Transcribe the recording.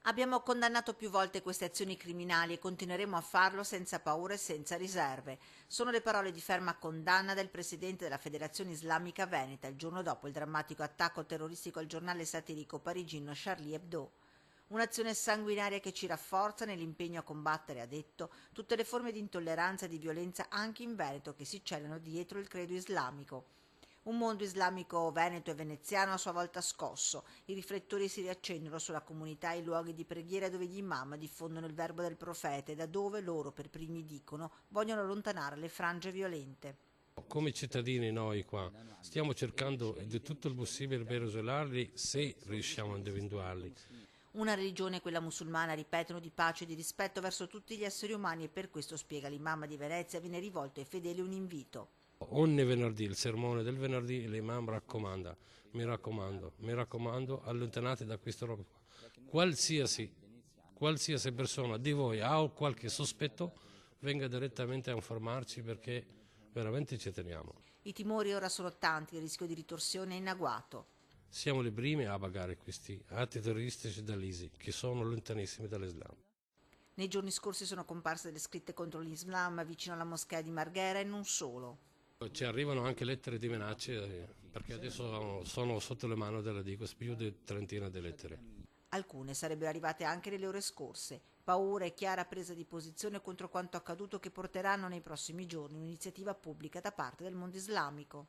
Abbiamo condannato più volte queste azioni criminali e continueremo a farlo senza paura e senza riserve. Sono le parole di ferma condanna del presidente della Federazione Islamica Veneta il giorno dopo il drammatico attacco terroristico al giornale satirico parigino Charlie Hebdo. Un'azione sanguinaria che ci rafforza nell'impegno a combattere, ha detto, tutte le forme di intolleranza e di violenza anche in Veneto che si celano dietro il credo islamico. Un mondo islamico veneto e veneziano a sua volta scosso, i riflettori si riaccendono sulla comunità e i luoghi di preghiera dove gli imam diffondono il verbo del profeta e da dove loro per primi dicono vogliono allontanare le frange violente. Come cittadini noi qua stiamo cercando di tutto il possibile per isolarli se riusciamo a individuarli. Una religione, quella musulmana, ripetono, di pace e di rispetto verso tutti gli esseri umani e per questo, spiega l'imam di Venezia, viene rivolto ai fedeli un invito. Ogni venerdì, il sermone del venerdì, l'imam raccomanda, mi raccomando, allontanate da questa roba qua. Qualsiasi persona di voi ha qualche sospetto, venga direttamente a informarci perché veramente ci teniamo. I timori ora sono tanti, il rischio di ritorsione è in agguato. Siamo le prime a pagare questi atti terroristici dall'ISI, che sono lontanissimi dall'Islam. Nei giorni scorsi sono comparse delle scritte contro l'Islam vicino alla moschea di Marghera e non solo. Ci arrivano anche lettere di minacce, perché adesso sono sotto le mani della Digos più di trentina di lettere. Alcune sarebbero arrivate anche nelle ore scorse. Paura e chiara presa di posizione contro quanto accaduto che porteranno nei prossimi giorni un'iniziativa pubblica da parte del mondo islamico.